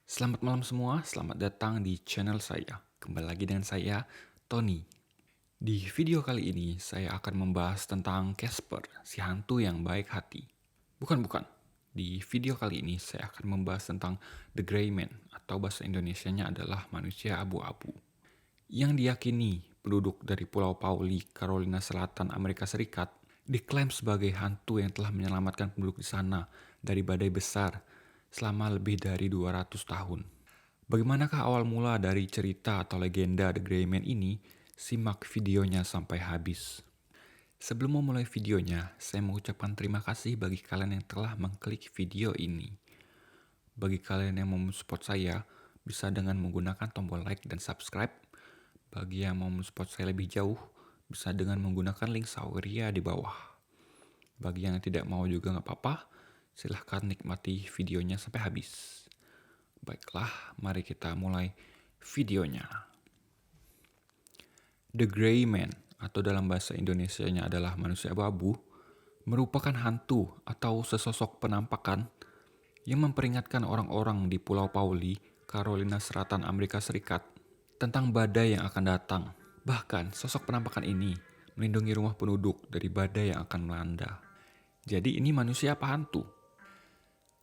Selamat malam semua, selamat datang di channel saya. Kembali lagi dengan saya, Tony. Di video kali ini, saya akan membahas tentang Casper, si hantu yang baik hati. Bukan. Di video kali ini, saya akan membahas tentang The Gray Man, atau bahasa Indonesianya adalah manusia abu-abu. Yang diyakini penduduk dari Pulau Pauli, Carolina Selatan, Amerika Serikat, diklaim sebagai hantu yang telah menyelamatkan penduduk di sana dari badai besar selama lebih dari 200 tahun. Bagaimanakah awal mula dari cerita atau legenda The Gray Man ini? Simak videonya sampai habis. Sebelum memulai videonya, saya mengucapkan terima kasih bagi kalian yang telah mengklik video ini. Bagi kalian yang mau support saya, bisa dengan menggunakan tombol like dan subscribe. Bagi yang mau support saya lebih jauh, bisa dengan menggunakan link Saweria di bawah. Bagi yang tidak mau juga nggak apa-apa, silahkan nikmati videonya sampai habis. Baiklah, mari kita mulai videonya. The Gray Man, atau dalam bahasa Indonesianya adalah manusia abu-abu, merupakan hantu atau sesosok penampakan yang memperingatkan orang-orang di Pulau Pauli, Carolina Selatan, Amerika Serikat, tentang badai yang akan datang. Bahkan, sosok penampakan ini melindungi rumah penduduk dari badai yang akan melanda. Jadi ini manusia apa hantu?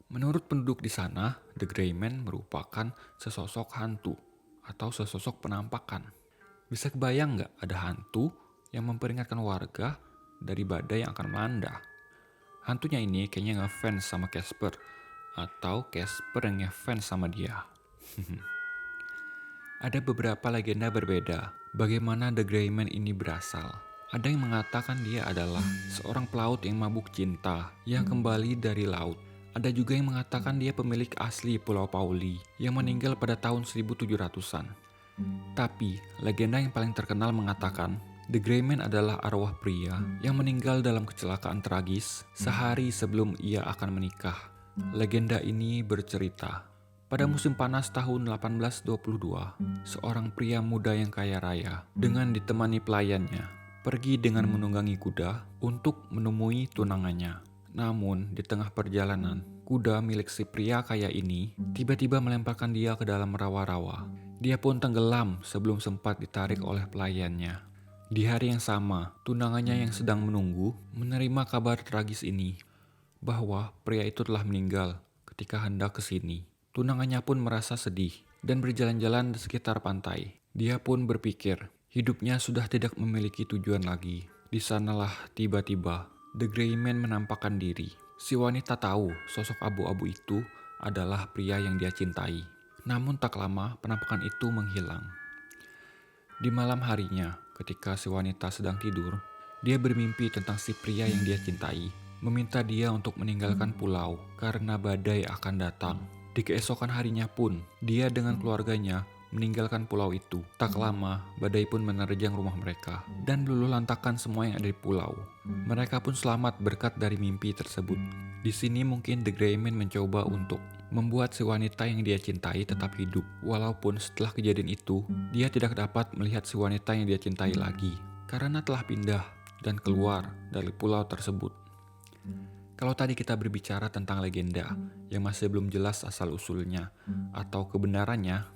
Menurut penduduk di sana, The Gray Man merupakan sesosok hantu atau sesosok penampakan. Bisa kebayang nggak ada hantu yang memperingatkan warga dari badai yang akan melanda? Hantunya ini kayaknya ngefans sama Casper, atau Casper yang ngefans sama dia. Ada beberapa legenda berbeda bagaimana The Gray Man ini berasal. Ada yang mengatakan dia adalah seorang pelaut yang mabuk cinta yang kembali dari laut. Ada juga yang mengatakan dia pemilik asli Pulau Pauli yang meninggal pada tahun 1700-an. Tapi, legenda yang paling terkenal mengatakan The Gray Man adalah arwah pria yang meninggal dalam kecelakaan tragis sehari sebelum ia akan menikah. Legenda ini bercerita, pada musim panas tahun 1822, seorang pria muda yang kaya raya dengan ditemani pelayannya pergi dengan menunggangi kuda untuk menemui tunangannya. Namun, di tengah perjalanan, kuda milik si pria kaya ini tiba-tiba melemparkan dia ke dalam rawa-rawa. Dia pun tenggelam sebelum sempat ditarik oleh pelayannya. Di hari yang sama, tunangannya yang sedang menunggu menerima kabar tragis ini, bahwa pria itu telah meninggal ketika hendak ke sini. Tunangannya pun merasa sedih dan berjalan-jalan di sekitar pantai. Dia pun berpikir, hidupnya sudah tidak memiliki tujuan lagi. Di sanalah tiba-tiba The Gray Man menampakkan diri. Si wanita tahu sosok abu-abu itu adalah pria yang dia cintai. Namun tak lama penampakan itu menghilang. Di malam harinya, ketika si wanita sedang tidur, dia bermimpi tentang si pria yang dia cintai, meminta dia untuk meninggalkan pulau karena badai akan datang. Di keesokan harinya pun, dia dengan keluarganya meninggalkan pulau itu. Tak lama, badai pun menerjang rumah mereka dan luluh lantakan semua yang ada di pulau. Mereka pun selamat berkat dari mimpi tersebut. Di sini mungkin The Gray Man mencoba untuk membuat si wanita yang dia cintai tetap hidup. Walaupun setelah kejadian itu, dia tidak dapat melihat si wanita yang dia cintai lagi karena telah pindah dan keluar dari pulau tersebut. Kalau tadi kita berbicara tentang legenda yang masih belum jelas asal-usulnya atau kebenarannya,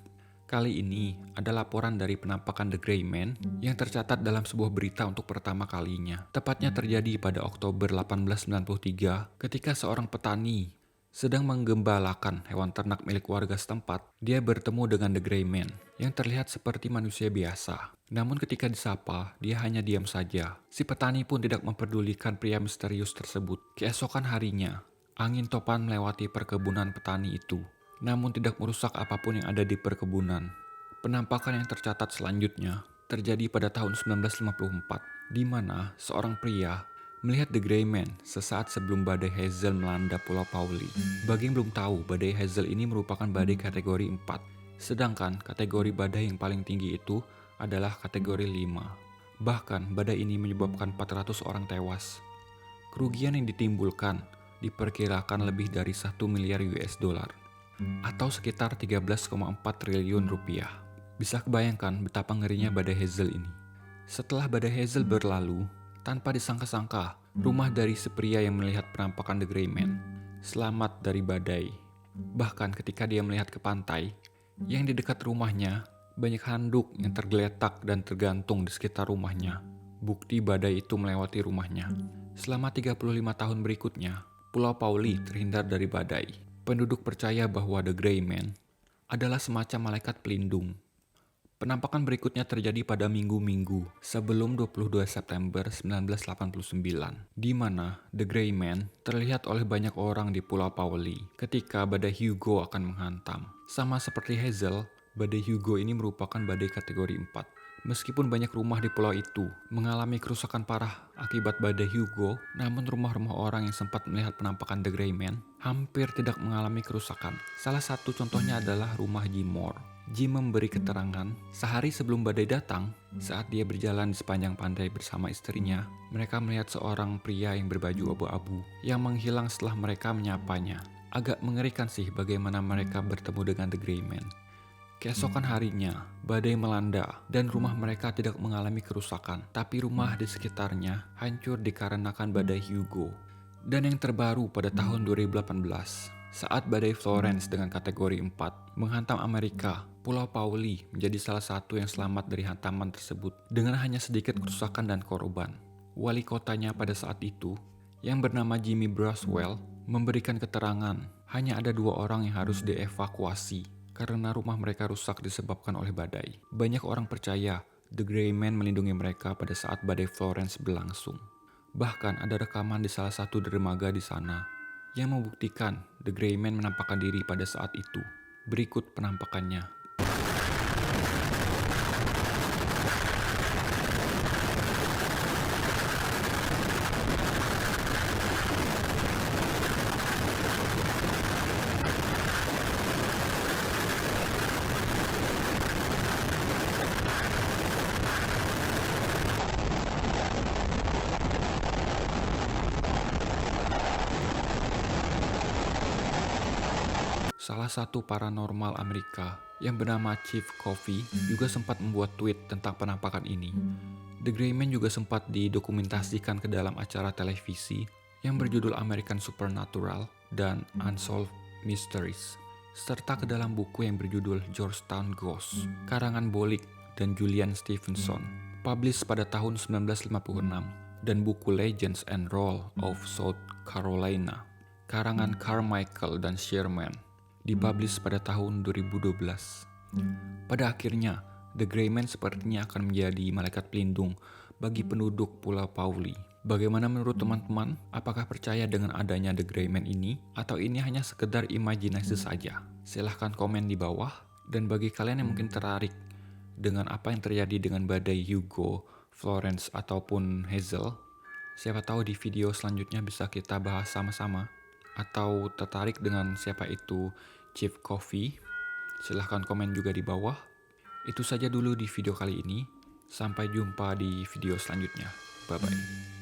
kali ini ada laporan dari penampakan The Gray Man yang tercatat dalam sebuah berita untuk pertama kalinya. Tepatnya terjadi pada Oktober 1893 ketika seorang petani sedang menggembalakan hewan ternak milik warga setempat. Dia bertemu dengan The Gray Man yang terlihat seperti manusia biasa. Namun ketika disapa, dia hanya diam saja. Si petani pun tidak memperdulikan pria misterius tersebut. Keesokan harinya, angin topan melewati perkebunan petani itu, namun tidak merusak apapun yang ada di perkebunan. Penampakan yang tercatat selanjutnya terjadi pada tahun 1954, di mana seorang pria melihat The Gray Man sesaat sebelum badai Hazel melanda Pulau Pauli. Bagi yang belum tahu, badai Hazel ini merupakan badai kategori 4, sedangkan kategori badai yang paling tinggi itu adalah kategori 5. Bahkan badai ini menyebabkan 400 orang tewas. Kerugian yang ditimbulkan diperkirakan lebih dari 1 miliar US dollar atau sekitar 13,4 triliun rupiah. Bisa kebayangkan betapa ngerinya badai Hazel ini. Setelah badai Hazel berlalu, tanpa disangka-sangka, rumah dari si pria yang melihat penampakan The Gray Man selamat dari badai. Bahkan ketika dia melihat ke pantai, yang di dekat rumahnya, banyak handuk yang tergeletak dan tergantung di sekitar rumahnya. Bukti badai itu melewati rumahnya. Selama 35 tahun berikutnya, Pulau Pauli terhindar dari badai. Penduduk percaya bahwa The Gray Man adalah semacam malaikat pelindung. Penampakan berikutnya terjadi pada minggu-minggu sebelum 22 September 1989, di mana The Gray Man terlihat oleh banyak orang di Pulau Pauli ketika badai Hugo akan menghantam. Sama seperti Hazel, badai Hugo ini merupakan badai kategori 4. Meskipun banyak rumah di pulau itu mengalami kerusakan parah akibat badai Hugo, namun rumah-rumah orang yang sempat melihat penampakan The Gray Man hampir tidak mengalami kerusakan. Salah satu contohnya adalah rumah Jim Moore. Jim memberi keterangan, sehari sebelum badai datang, saat dia berjalan di sepanjang pantai bersama istrinya, mereka melihat seorang pria yang berbaju abu-abu yang menghilang setelah mereka menyapanya. Agak mengerikan sih bagaimana mereka bertemu dengan The Gray Man. Keesokan harinya, badai melanda dan rumah mereka tidak mengalami kerusakan, tapi rumah di sekitarnya hancur dikarenakan badai Hugo. Dan yang terbaru pada tahun 2018, saat badai Florence dengan kategori 4 menghantam Amerika, Pulau Pauli menjadi salah satu yang selamat dari hantaman tersebut dengan hanya sedikit kerusakan dan korban. Wali kotanya pada saat itu, yang bernama Jimmy Braswell, memberikan keterangan hanya ada 2 orang yang harus dievakuasi karena rumah mereka rusak disebabkan oleh badai. Banyak orang percaya The Gray Man melindungi mereka pada saat badai Florence berlangsung. Bahkan ada rekaman di salah satu dermaga di sana yang membuktikan The Gray Man menampakkan diri pada saat itu. Berikut penampakannya. Salah satu paranormal Amerika yang bernama Chief Coffey juga sempat membuat tweet tentang penampakan ini. The Gray Man juga sempat didokumentasikan ke dalam acara televisi yang berjudul American Supernatural dan Unsolved Mysteries, serta ke dalam buku yang berjudul Georgetown Ghosts, karangan Bolik dan Julian Stevenson, publish pada tahun 1956, dan buku Legends and Roll of South Carolina, karangan Carmichael dan Sherman, dipublish pada tahun 2012. Pada akhirnya, The Gray Man sepertinya akan menjadi malaikat pelindung bagi penduduk Pulau Pauli. Bagaimana menurut teman-teman? Apakah percaya dengan adanya The Gray Man ini? Atau ini hanya sekedar imajinasi saja? Silahkan komen di bawah. Dan bagi kalian yang mungkin tertarik dengan apa yang terjadi dengan badai Hugo, Florence, ataupun Hazel, siapa tahu di video selanjutnya bisa kita bahas sama-sama. Atau tertarik dengan siapa itu Chief Coffey, silahkan komen juga di bawah. Itu saja dulu di video kali ini. Sampai jumpa di video selanjutnya. Bye-bye.